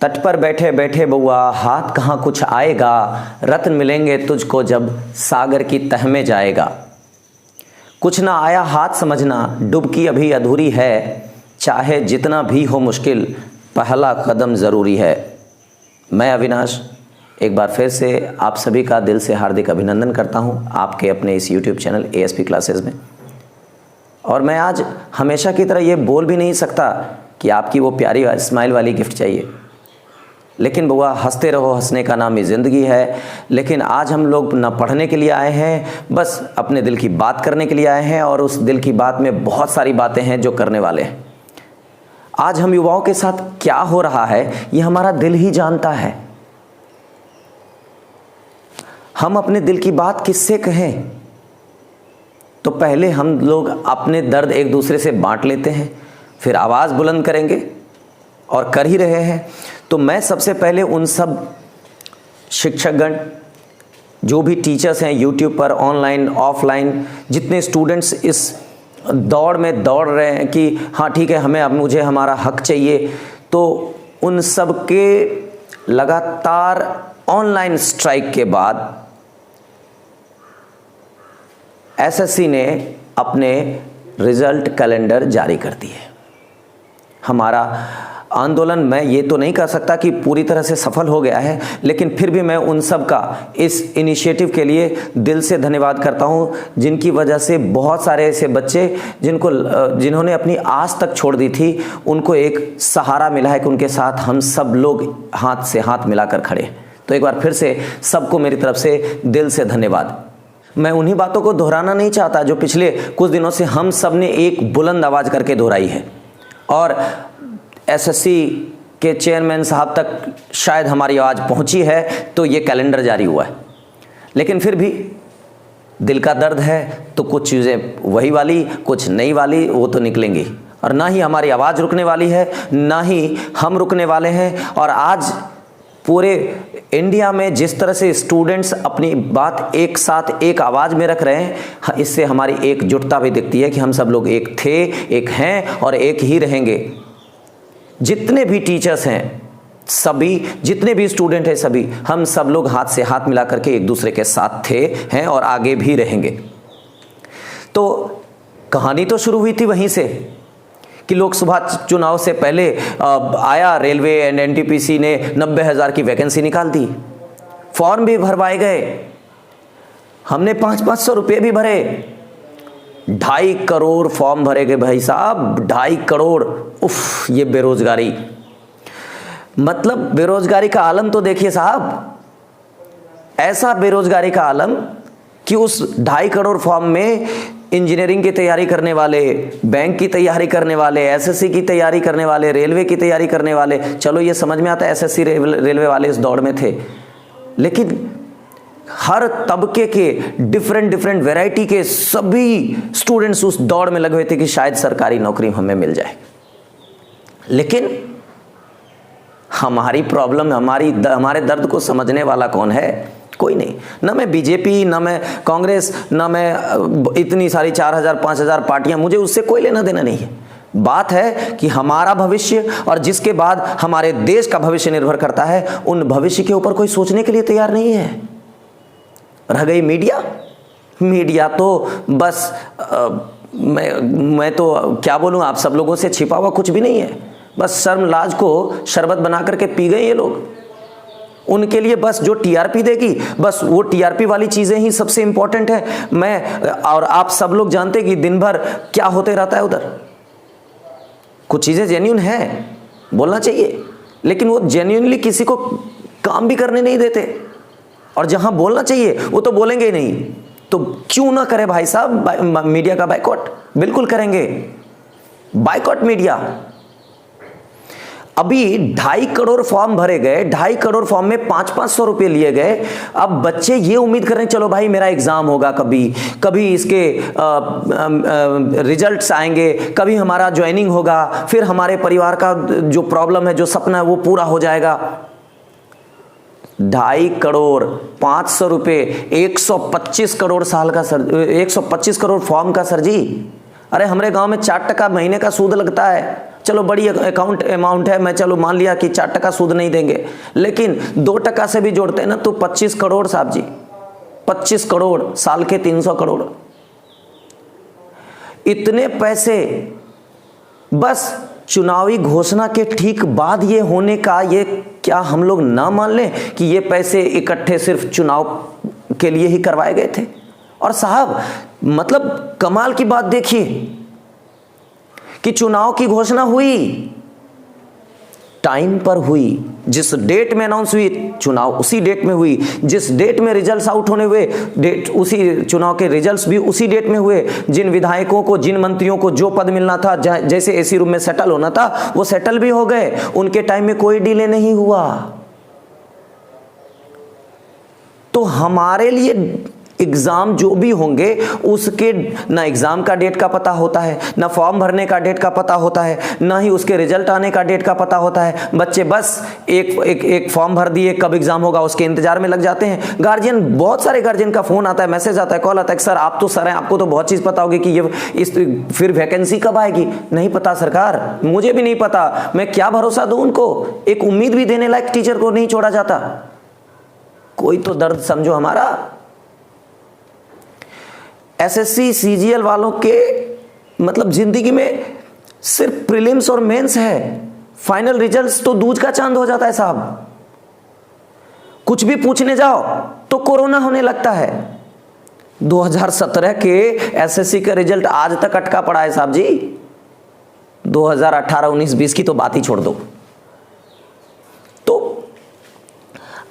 तट पर बैठे बैठे बउआ हाथ कहाँ कुछ आएगा, रत्न मिलेंगे तुझको जब सागर की तह में जाएगा। कुछ ना आया हाथ समझना, डुबकी अभी अधूरी है, चाहे जितना भी हो मुश्किल पहला कदम ज़रूरी है। मैं अविनाश एक बार फिर से आप सभी का दिल से हार्दिक अभिनंदन करता हूं आपके अपने इस YouTube चैनल ASP क्लासेस में। और मैं आज हमेशा की तरह ये बोल भी नहीं सकता कि आपकी वो प्यारी स्माइल वाली गिफ्ट चाहिए, लेकिन बुआ हंसते रहो, हंसने का नाम ही ज़िंदगी है। लेकिन आज हम लोग ना पढ़ने के लिए आए हैं, बस अपने दिल की बात करने के लिए आए हैं, और उस दिल की बात में बहुत सारी बातें हैं जो करने वाले हैं। आज हम युवाओं के साथ क्या हो रहा है ये हमारा दिल ही जानता है। हम अपने दिल की बात किससे कहें? तो पहले हम लोग अपने दर्द एक दूसरे से बांट लेते हैं, फिर आवाज़ बुलंद करेंगे और कर ही रहे हैं। तो मैं सबसे पहले उन सब शिक्षकगण, जो भी टीचर्स हैं YouTube पर, ऑनलाइन ऑफलाइन, जितने स्टूडेंट्स इस दौड़ में दौड़ रहे हैं कि हाँ ठीक है हमें अब मुझे हमारा हक चाहिए, तो उन सब के लगातार ऑनलाइन स्ट्राइक के बाद SSC ने अपने रिजल्ट कैलेंडर जारी कर दिए। हमारा आंदोलन, मैं ये तो नहीं कह सकता कि पूरी तरह से सफल हो गया है, लेकिन फिर भी मैं उन सब का इस इनिशिएटिव के लिए दिल से धन्यवाद करता हूं, जिनकी वजह से बहुत सारे ऐसे बच्चे जिन्होंने अपनी आस तक छोड़ दी थी, उनको एक सहारा मिला है कि उनके साथ हम सब लोग हाथ से हाथ मिलाकर खड़े। तो एक बार फिर से सबको मेरी तरफ से दिल से धन्यवाद। मैं उन्हीं बातों को दोहराना नहीं चाहता जो पिछले कुछ दिनों से हम सब ने एक बुलंद आवाज़ करके दोहराई है, और SSC के चेयरमैन साहब तक शायद हमारी आवाज़ पहुंची है, तो ये कैलेंडर जारी हुआ है। लेकिन फिर भी दिल का दर्द है, तो कुछ चीज़ें वही वाली, कुछ नई वाली, वो तो निकलेंगी। और ना ही हमारी आवाज़ रुकने वाली है, ना ही हम रुकने वाले हैं। और आज पूरे इंडिया में जिस तरह से स्टूडेंट्स अपनी बात एक साथ एक आवाज़ में रख रहे हैं, इससे हमारी एकजुटता भी दिखती है कि हम सब लोग एक थे, एक हैं और एक ही रहेंगे। जितने भी टीचर्स हैं सभी, जितने भी स्टूडेंट हैं सभी, हम सब लोग हाथ से हाथ मिला करके एक दूसरे के साथ थे, हैं और आगे भी रहेंगे। तो कहानी तो शुरू हुई थी वहीं से कि लोकसभा चुनाव से पहले आया रेलवे एंड NTPC ने 90,000 की वैकेंसी निकाल दी, फॉर्म भी भरवाए गए, हमने 500-500 रुपये भी भरे, 2.5 करोड़ फॉर्म भरे गए भाई साहब, 2.5 करोड़। उफ, ये बेरोजगारी, मतलब बेरोजगारी का आलम तो देखिए साहब, ऐसा बेरोजगारी का आलम कि उस 2.5 करोड़ फॉर्म में इंजीनियरिंग की तैयारी करने वाले, बैंक की तैयारी करने वाले, SSC की तैयारी करने वाले, रेलवे की तैयारी करने वाले, चलो ये समझ में आता है SSC रेलवे वाले इस दौड़ में थे, लेकिन हर तबके के डिफरेंट वैरायटी के सभी स्टूडेंट्स उस दौड़ में लगे हुए थे कि शायद सरकारी नौकरी हमें मिल जाए। लेकिन हमारी प्रॉब्लम, हमारे दर्द को समझने वाला कौन है? कोई नहीं। ना मैं BJP, ना मैं कांग्रेस, ना मैं इतनी सारी 4,000-5,000 पार्टियां, मुझे उससे कोई लेना देना नहीं है। बात है कि हमारा भविष्य और जिसके बाद हमारे देश का भविष्य निर्भर करता है, उन भविष्य के ऊपर कोई सोचने के लिए तैयार नहीं है। रह गई मीडिया तो बस मैं तो क्या बोलूं, आप सब लोगों से छिपा हुआ कुछ भी नहीं है, बस शर्म लाज को शरबत बना करके पी गए ये लोग। उनके लिए बस जो TRP देगी, बस वो TRP वाली चीज़ें ही सबसे इम्पोर्टेंट है। मैं और आप सब लोग जानते कि दिन भर क्या होते रहता है उधर। कुछ चीज़ें जेन्युइन हैं, बोलना चाहिए, लेकिन वो जेन्युइनली किसी को काम भी करने नहीं देते, और जहां बोलना चाहिए वो तो बोलेंगे ही नहीं। तो क्यों ना करे भाई साहब मीडिया का बाइकआउट? बिल्कुल करेंगे, बाइकआउट मीडिया। अभी 2.5 करोड़ फॉर्म भरे गए, 2.5 करोड़ फॉर्म में 500-500 रुपये लिए गए। अब बच्चे ये उम्मीद कर रहे हैं चलो भाई मेरा एग्जाम होगा, कभी इसके रिजल्ट्स आएंगे, कभी हमारा ज्वाइनिंग होगा, फिर हमारे परिवार का जो प्रॉब्लम है, जो सपना है वो पूरा हो जाएगा। 2.5 करोड़ 500 रुपये, 125 करोड़ साल का सर, 125 करोड़ फॉर्म का सर जी। अरे हमारे गांव में 4% महीने का सूद लगता है, चलो बड़ी अमाउंट है, मैं चलो मान लिया कि 4% सूद नहीं देंगे, लेकिन 2% से भी जोड़ते हैं ना तो 25 करोड़ साहब जी, 25 करोड़, साल के 300 करोड़। इतने पैसे बस चुनावी घोषणा के ठीक बाद ये होने का, ये क्या हम लोग ना मान लें कि ये पैसे इकट्ठे सिर्फ चुनाव के लिए ही करवाए गए थे? और साहब मतलब कमाल की बात देखिए कि चुनाव की घोषणा हुई, टाइम पर हुई, जिस डेट में अनाउंस हुई चुनाव उसी डेट में हुई, जिस डेट में रिजल्ट्स आउट होने हुए डेट उसी चुनाव के रिजल्ट्स भी उसी डेट में हुए, जिन विधायकों को, जिन मंत्रियों को जो पद मिलना था, जैसे एसी रूम में सेटल होना था वो सेटल भी हो गए, उनके टाइम में कोई डिले नहीं हुआ। तो हमारे लिए एग्जाम जो भी होंगे उसके ना एग्जाम का डेट का पता होता है, ना फॉर्म भरने का डेट का पता होता है, ना ही उसके रिजल्ट आने का डेट का पता होता है। बच्चे बस एक फॉर्म भर दिए, कब एग्जाम होगा उसके इंतजार में लग जाते हैं। गार्जियन, बहुत सारे गार्जियन का फोन आता है, मैसेज आता है, कॉल आता है, सर आप तो सर हैं, आपको तो बहुत चीज पता होगी कि ये फिर वैकेंसी कब आएगी। नहीं पता सरकार, मुझे भी नहीं पता, मैं क्या भरोसा दूं उनको। एक उम्मीद भी देने लायक टीचर को नहीं छोड़ा जाता। कोई तो दर्द समझो हमारा। एसएससी सीजीएल वालों के मतलब जिंदगी में सिर्फ प्रीलिम्स और मेंस है, फाइनल रिजल्ट्स तो दूज का चांद हो जाता है साहब। कुछ भी पूछने जाओ तो कोरोना होने लगता है। 2017 के एसएससी का रिजल्ट आज तक अटका पड़ा है साहब जी। 2018, 19, 20 की तो बात ही छोड़ दो। तो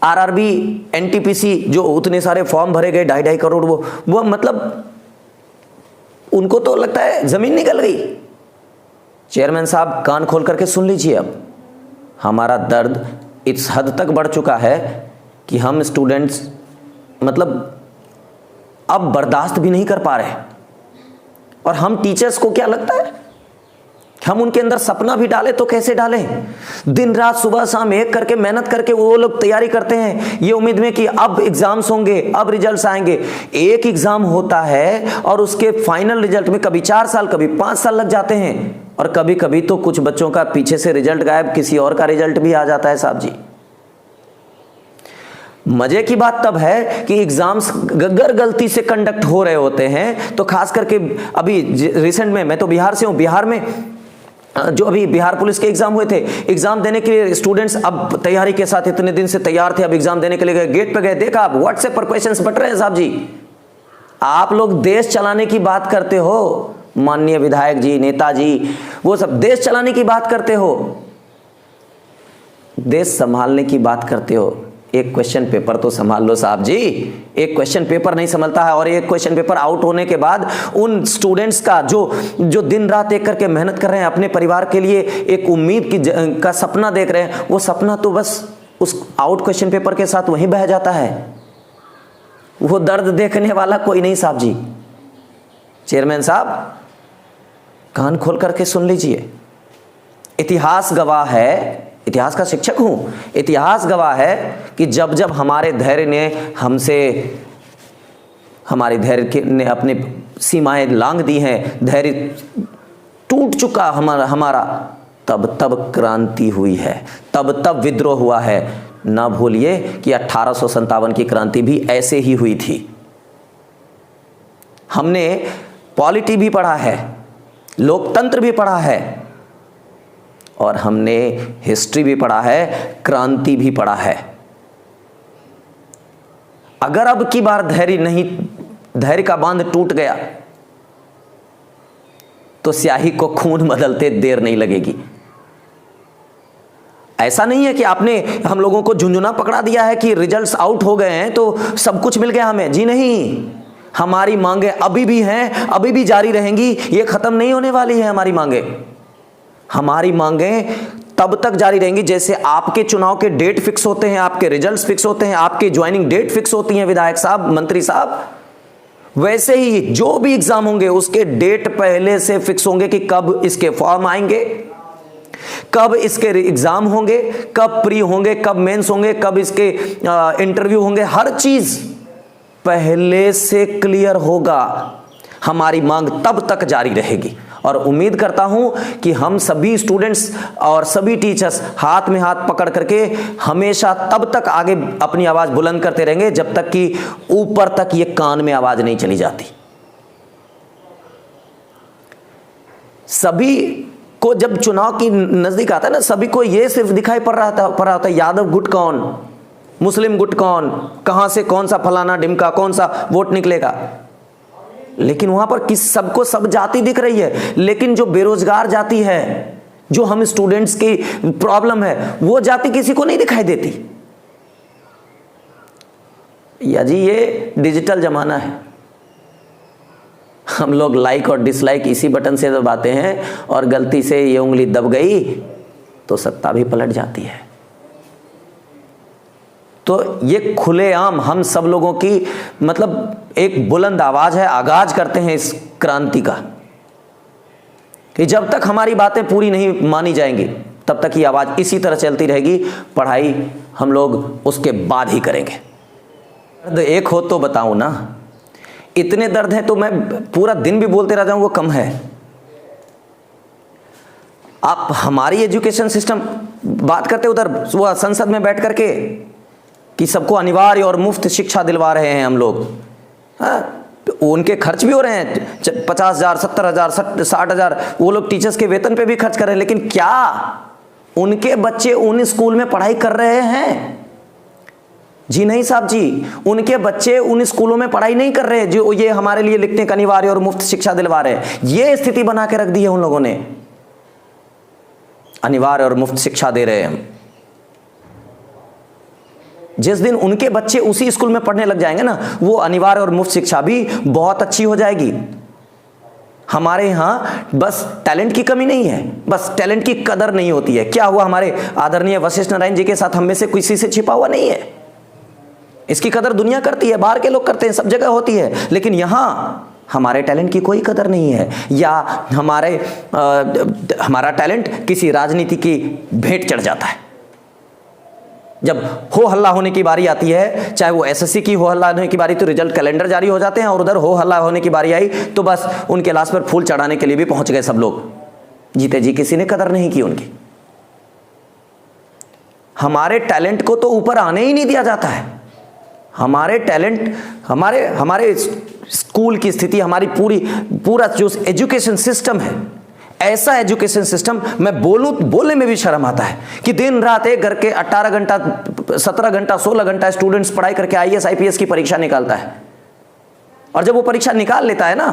आरआरबी, एनटीपीसी जो उतने सारे फॉर्म भरे गए 2.5 करोड़, वो मतलब उनको तो लगता है जमीन निकल गई। चेयरमैन साहब कान खोल करके सुन लीजिए, अब हमारा दर्द इस हद तक बढ़ चुका है कि हम स्टूडेंट्स मतलब अब बर्दाश्त भी नहीं कर पा रहे। और हम टीचर्स को क्या लगता है, हम उनके अंदर सपना भी डालें तो कैसे डालें? दिन रात सुबह शाम एक करके मेहनत करके वो लोग तैयारी करते हैं ये उम्मीद में कि अब एग्जाम्स होंगे, अब रिजल्ट्स आएंगे। एक एग्जाम होता है और उसके फाइनल रिजल्ट में कभी 4 साल, कभी 5 साल लग जाते हैं। और कभी कभी तो कुछ बच्चों का पीछे से रिजल्ट गायब, किसी और का रिजल्ट भी आ जाता है साहब जी। मजे की बात तब है कि एग्जाम्स अगर गलती से कंडक्ट हो रहे होते हैं तो खास करके अभी रिसेंट में, मैं तो बिहार से हूं, बिहार में जो अभी बिहार पुलिस के एग्जाम हुए थे, एग्जाम देने के लिए स्टूडेंट्स अब तैयारी के साथ इतने दिन से तैयार थे, अब एग्जाम देने के लिए गए, गेट पे गए, देखा आप व्हाट्सएप पर क्वेश्चंस बट रहे हैं साहब जी। आप लोग देश चलाने की बात करते हो, माननीय विधायक जी, नेताजी, वो सब देश चलाने की बात करते हो, देश संभालने की बात करते हो। एक क्वेश्चन पेपर तो संभाल लो साहब जी। एक क्वेश्चन पेपर नहीं संभलता है और एक क्वेश्चन पेपर आउट होने के बाद उन स्टूडेंट्स का जो दिन रात एक करके मेहनत कर रहे हैं, अपने परिवार के लिए एक उम्मीद का सपना देख रहे हैं, वो सपना तो बस उस आउट क्वेश्चन पेपर के साथ वहीं बह जाता है। वो दर्द देखने वाला कोई नहीं साहब जी। चेयरमैन साहब कान खोल करके सुन लीजिए। इतिहास गवाह है, इतिहास का शिक्षक हूं, इतिहास गवाह है कि जब जब हमारे धैर्य ने हमारे धैर्य ने अपने सीमाएं लांघ दी हैं, धैर्य टूट चुका हमारा, तब क्रांति हुई है, तब विद्रोह हुआ है। ना भूलिए कि 1857 की क्रांति भी ऐसे ही हुई थी। हमने पॉलिटी भी पढ़ा है, लोकतंत्र भी पढ़ा है, और हमने हिस्ट्री भी पढ़ा है, क्रांति भी पढ़ा है। अगर अब की बार धैर्य का बांध टूट गया तो स्याही को खून बदलते देर नहीं लगेगी। ऐसा नहीं है कि आपने हम लोगों को झुंझुना पकड़ा दिया है कि रिजल्ट्स आउट हो गए हैं तो सब कुछ मिल गया हमें। जी नहीं, हमारी मांगे अभी भी हैं, अभी भी जारी रहेंगी, ये खत्म नहीं होने वाली है। हमारी मांगें तब तक जारी रहेंगी जैसे आपके चुनाव के डेट फिक्स होते हैं, आपके रिजल्ट्स फिक्स होते हैं, आपके ज्वाइनिंग डेट फिक्स होती हैं विधायक साहब, मंत्री साहब, वैसे ही जो भी एग्जाम होंगे उसके डेट पहले से फिक्स होंगे कि कब इसके फॉर्म आएंगे, कब इसके एग्जाम होंगे, कब प्री होंगे, कब मेंस होंगे, कब इसके इंटरव्यू होंगे। हर चीज पहले से क्लियर होगा। हमारी मांग तब तक जारी रहेगी और उम्मीद करता हूं कि हम सभी स्टूडेंट्स और सभी टीचर्स हाथ में हाथ पकड़ करके हमेशा तब तक आगे अपनी आवाज बुलंद करते रहेंगे जब तक कि ऊपर तक ये कान में आवाज नहीं चली जाती। सभी को जब चुनाव की नजदीक आता है ना, सभी को ये सिर्फ दिखाई पड़ रहा होता है यादव गुट कौन, मुस्लिम गुट कौन, कहां से कौन सा फलाना ढिमका कौन सा वोट निकलेगा। लेकिन वहां पर सबको सब जाति दिख रही है, लेकिन जो बेरोजगार जाति है, जो हम स्टूडेंट्स की प्रॉब्लम है, वो जाति किसी को नहीं दिखाई देती। या जी ये डिजिटल जमाना है, हम लोग लाइक और डिसलाइक इसी बटन से दबाते हैं और गलती से ये उंगली दब गई तो सत्ता भी पलट जाती है। तो ये खुलेआम हम सब लोगों की मतलब एक बुलंद आवाज है, आगाज करते हैं इस क्रांति का कि जब तक हमारी बातें पूरी नहीं मानी जाएंगी तब तक ये आवाज इसी तरह चलती रहेगी। पढ़ाई हम लोग उसके बाद ही करेंगे। दर्द एक हो तो बताऊं ना, इतने दर्द हैं तो मैं पूरा दिन भी बोलते रह जाऊं वो कम है। आप हमारी एजुकेशन सिस्टम बात करते उधर वो संसद में बैठ करके कि सबको अनिवार्य और मुफ्त शिक्षा दिलवा रहे हैं हम लोग। उनके खर्च भी हो रहे हैं 50,000, 70,000, 60,000, वो लोग टीचर्स के वेतन पे भी खर्च कर रहे हैं। लेकिन क्या उनके बच्चे उन स्कूल में पढ़ाई कर रहे हैं? जी नहीं साहब जी, उनके बच्चे उन स्कूलों में पढ़ाई नहीं कर रहे जो ये हमारे लिए लिखने का अनिवार्य और मुफ्त शिक्षा दिलवा रहे हैं। ये स्थिति बना के रख दी है उन लोगों ने, अनिवार्य और मुफ्त शिक्षा दे रहे हैं हम। जिस दिन उनके बच्चे उसी स्कूल में पढ़ने लग जाएंगे ना, वो अनिवार्य और मुफ्त शिक्षा भी बहुत अच्छी हो जाएगी। हमारे यहां बस टैलेंट की कमी नहीं है, बस टैलेंट की कदर नहीं होती है। क्या हुआ, हमारे आदरणीय वशिष्ठ नारायण जी के साथ हम में से किसी से छिपा हुआ नहीं है। इसकी कदर दुनिया करती है, बाहर के लोग करते हैं, सब जगह होती है। लेकिन यहां हमारे टैलेंट की कोई कदर नहीं है, या हमारा टैलेंट किसी राजनीति की भेंट चढ़ जाता है। जब हो हल्ला होने की बारी आती है, चाहे वो एसएससी की हो हल्ला होने की बारी, तो रिजल्ट कैलेंडर जारी हो जाते हैं, और उधर हो हल्ला होने की बारी आई तो बस उनके लाश पर फूल चढ़ाने के लिए भी पहुंच गए सब लोग। जीते जी किसी ने कदर नहीं की उनकी। हमारे टैलेंट को तो ऊपर आने ही नहीं दिया जाता है। हमारे टैलेंट, हमारे स्कूल की स्थिति, हमारी पूरा जो एजुकेशन सिस्टम है, ऐसा एजुकेशन सिस्टम, मैं बोलने में भी शर्म आता है कि दिन रात एक करके 18 घंटा 17 घंटा 16 घंटा स्टूडेंट्स पढ़ाई करके आईएएस आईपीएस की परीक्षा निकालता है। और जब वो परीक्षा निकाल लेता है ना,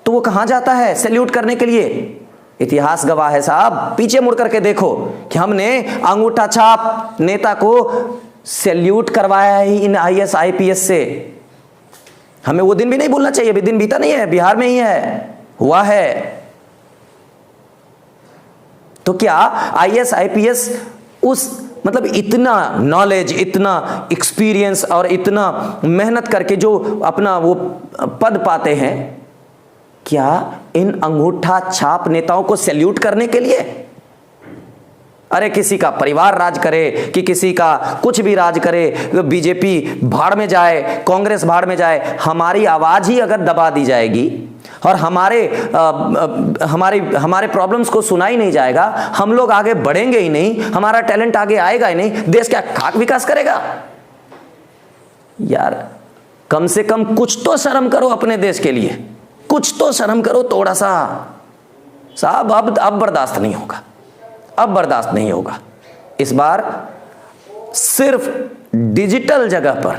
तो वो कहां जाता है सैल्यूट करने के लिए? इतिहास गवाह है साहब, पीछे मुड़ करके देखो कि हमने अंगूठा छाप नेता को सैल्यूट करवाया ही इन आईएएस आईपीएस से। हमें वो दिन भी नहीं भूलना चाहिए। अभी दिन बीता नहीं है, बिहार में ही है, हुआ है। तो क्या आईएएस आईपीएस उस मतलब इतना नॉलेज, इतना एक्सपीरियंस और इतना मेहनत करके जो अपना वो पद पाते हैं, क्या इन अंगूठा छाप नेताओं को सैल्यूट करने के लिए? अरे किसी का परिवार राज करे कि किसी का कुछ भी राज करे, बीजेपी भाड़ में जाए, कांग्रेस भाड़ में जाए, हमारी आवाज ही अगर दबा दी जाएगी और हमारे प्रॉब्लम्स को सुना ही नहीं जाएगा, हम लोग आगे बढ़ेंगे ही नहीं, हमारा टैलेंट आगे आएगा ही नहीं, देश क्या खाक विकास करेगा? यार कम से कम कुछ तो शर्म करो अपने देश के लिए, कुछ तो शर्म करो थोड़ा सा। साहब अब बर्दाश्त नहीं होगा, अब बर्दाश्त नहीं होगा। इस बार सिर्फ डिजिटल जगह पर,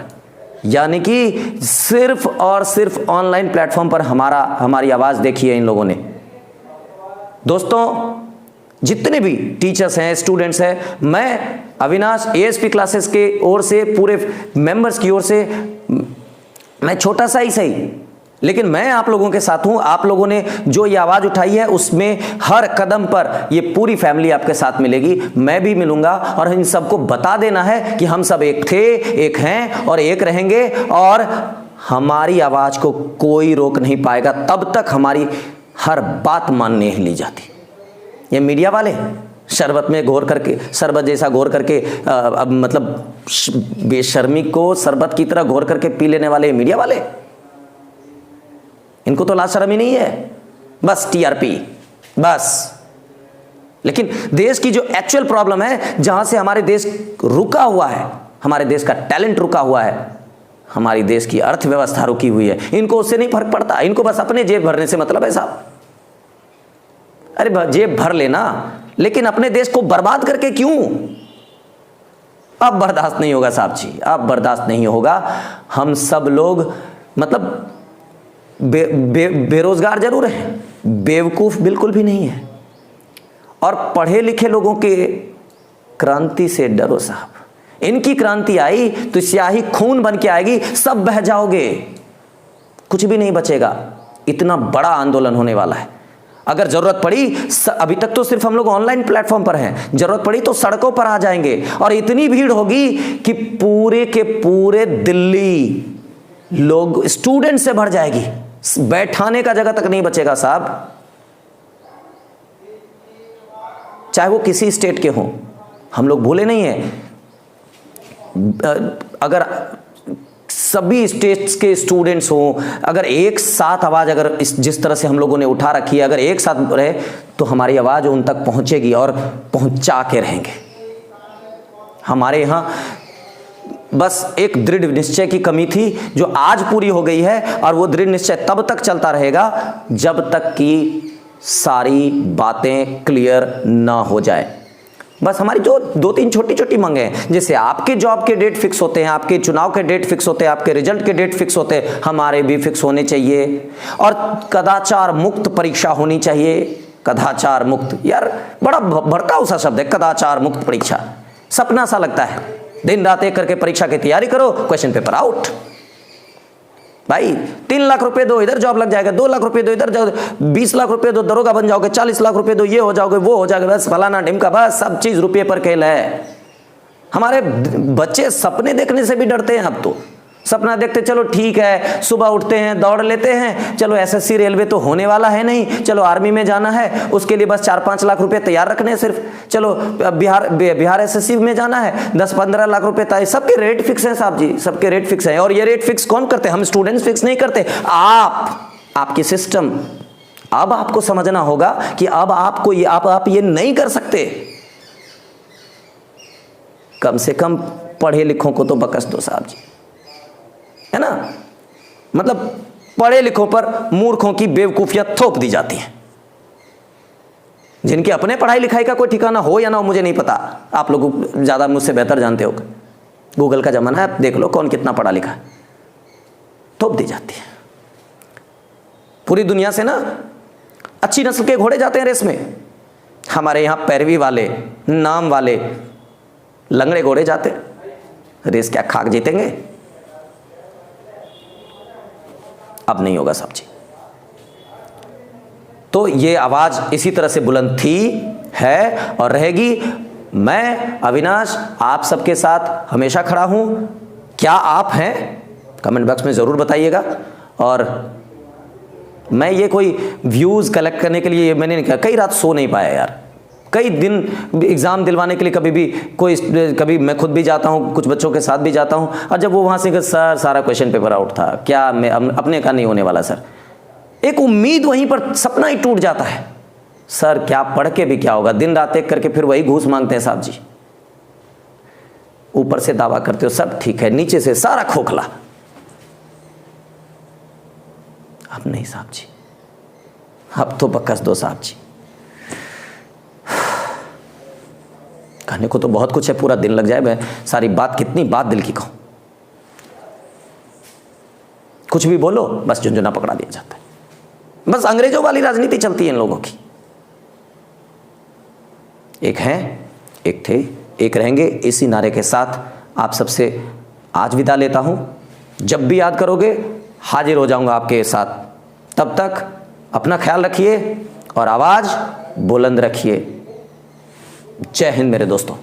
यानी कि सिर्फ और सिर्फ ऑनलाइन प्लेटफॉर्म पर हमारी आवाज देखी है इन लोगों ने। दोस्तों, जितने भी टीचर्स हैं, स्टूडेंट्स हैं, मैं अविनाश एएसपी क्लासेस के ओर से, पूरे मेंबर्स की ओर से, मैं छोटा सा ही सही, लेकिन मैं आप लोगों के साथ हूं। आप लोगों ने जो ये आवाज उठाई है, उसमें हर कदम पर ये पूरी फैमिली आपके साथ मिलेगी, मैं भी मिलूंगा, और इन सबको बता देना है कि हम सब एक थे, एक हैं और एक रहेंगे, और हमारी आवाज को कोई रोक नहीं पाएगा तब तक हमारी हर बात मानने ही ली जाती। ये मीडिया वाले शरबत में घोर करके, शरबत जैसा घोर करके, अब मतलब बेशर्मी को शरबत की तरह घोर करके पी लेने वाले मीडिया वाले, इनको तो लाज शर्म ही नहीं है। बस टीआरपी, बस। लेकिन देश की जो एक्चुअल प्रॉब्लम है, जहां से हमारे देश रुका हुआ है, हमारे देश का टैलेंट रुका हुआ है, हमारी देश की अर्थव्यवस्था रुकी हुई है, इनको उससे नहीं फर्क पड़ता। इनको बस अपने जेब भरने से मतलब है साहब। अरे जेब भर लेना, लेकिन अपने देश को बर्बाद करके क्यों? अब बर्दाश्त नहीं होगा साहब जी, अब बर्दाश्त नहीं होगा। हम सब लोग मतलब बेरोजगार जरूर हैं, बेवकूफ बिल्कुल भी नहीं है। और पढ़े लिखे लोगों के क्रांति से डरो साहब। इनकी क्रांति आई तो स्याही खून बन के आएगी, सब बह जाओगे, कुछ भी नहीं बचेगा। इतना बड़ा आंदोलन होने वाला है। अगर जरूरत पड़ी, अभी तक तो सिर्फ हम लोग ऑनलाइन प्लेटफॉर्म पर हैं, जरूरत पड़ी तो सड़कों पर आ जाएंगे और इतनी भीड़ होगी कि पूरे के पूरे दिल्ली लोग स्टूडेंट से भर जाएगी, बैठाने का जगह तक नहीं बचेगा साहब, चाहे वो किसी स्टेट के हों। हम लोग भूले नहीं हैं, अगर सभी स्टेट्स के स्टूडेंट्स हों, अगर एक साथ आवाज़, अगर जिस तरह से हम लोगों ने उठा रखी है, अगर एक साथ रहे तो हमारी आवाज़ उन तक पहुंचेगी और पहुंचा के रहेंगे। हमारे यहाँ बस एक दृढ़ निश्चय की कमी थी जो आज पूरी हो गई है, और वो दृढ़ निश्चय तब तक चलता रहेगा जब तक कि सारी बातें क्लियर ना हो जाए। बस हमारी जो 2-3 छोटी छोटी मांगे हैं, जैसे आपके जॉब के डेट फिक्स होते हैं, आपके चुनाव के डेट फिक्स होते हैं, आपके रिजल्ट के डेट फिक्स होते हैं, हमारे भी फिक्स होने चाहिए। और कदाचार मुक्त परीक्षा होनी चाहिए। कदाचार मुक्त, यार बड़ा भड़काऊ सा शब्द है, कदाचार मुक्त परीक्षा। सपना सा लगता है, दिन रात एक करके परीक्षा की तैयारी करो, क्वेश्चन पेपर आउट। भाई 3 लाख रुपए दो, इधर जॉब लग जाएगा, 2 लाख रुपए दो, इधर जाओ, 20 लाख रुपए दो, दरोगा बन जाओगे, 40 लाख रुपए दो, ये हो जाओगे, वो हो जाएगा, बस फलाना ढिमका, बस सब चीज रुपये पर खेल है। हमारे बच्चे सपने देखने से भी डरते हैं अब तो। सपना देखते, चलो ठीक है, सुबह उठते हैं, दौड़ लेते हैं, चलो एसएससी रेलवे तो होने वाला है नहीं, चलो आर्मी में जाना है, उसके लिए बस 4-5 लाख रुपए तैयार रखने हैं सिर्फ, चलो बिहार एसएससी में जाना है, 10-15 लाख रुपए तय। सबके रेट फिक्स हैं साहब जी, सबके रेट फिक्स हैं। और ये रेट फिक्स कौन करते हैं? हम स्टूडेंट्स फिक्स नहीं करते, आपकी सिस्टम। अब आपको समझना होगा कि अब आपको ये आप ये नहीं कर सकते। कम से कम पढ़े लिखों को तो बकस दो साहब जी, है ना। मतलब पढ़े लिखों पर मूर्खों की बेवकूफियत थोप दी जाती है, जिनके अपने पढ़ाई लिखाई का कोई ठिकाना हो या ना हो मुझे नहीं पता, आप लोग ज्यादा मुझसे बेहतर जानते हो। गूगल का जमाना है, देख लो कौन कितना पढ़ा लिखा है, थोप दी जाती है। पूरी दुनिया से ना अच्छी नस्ल के घोड़े जाते हैं रेस में, हमारे यहां पैरवी वाले, नाम वाले लंगड़े घोड़े जाते हैं, रेस क्या खाक जीतेंगे? अब नहीं होगा साहब जी। तो ये आवाज इसी तरह से बुलंद थी, है और रहेगी। मैं अविनाश आप सबके साथ हमेशा खड़ा हूं। क्या आप हैं? कमेंट बॉक्स में जरूर बताइएगा। और मैं ये कोई व्यूज कलेक्ट करने के लिए मैंने नहीं किया, कई रात सो नहीं पाया यार, कई दिन एग्ज़ाम दिलवाने के लिए कभी मैं खुद भी जाता हूँ, कुछ बच्चों के साथ भी जाता हूँ, और जब वो वहाँ से सर सारा क्वेश्चन पेपर आउट था, क्या मैं अपने का नहीं होने वाला सर, एक उम्मीद वहीं पर सपना ही टूट जाता है। सर क्या पढ़ के भी क्या होगा, दिन रात एक करके फिर वही घूस मांगते हैं साहब जी। ऊपर से दावा करते हो सब ठीक है, नीचे से सारा खोखला। अब नहीं साहब जी, अब तो बकस दो साहब जी। कहने को तो बहुत कुछ है, पूरा दिन लग जाए, मैं सारी बात, कितनी बात दिल की कहूं। कुछ भी बोलो बस झुंझुना पकड़ा दिया जाता है। बस अंग्रेजों वाली राजनीति चलती है इन लोगों की। एक हैं, एक थे, एक रहेंगे, इसी नारे के साथ आप सबसे आज विदा लेता हूं। जब भी याद करोगे हाजिर हो जाऊंगा आपके साथ। तब तक अपना ख्याल रखिए और आवाज बुलंद रखिए। जय हिंद मेरे दोस्तों।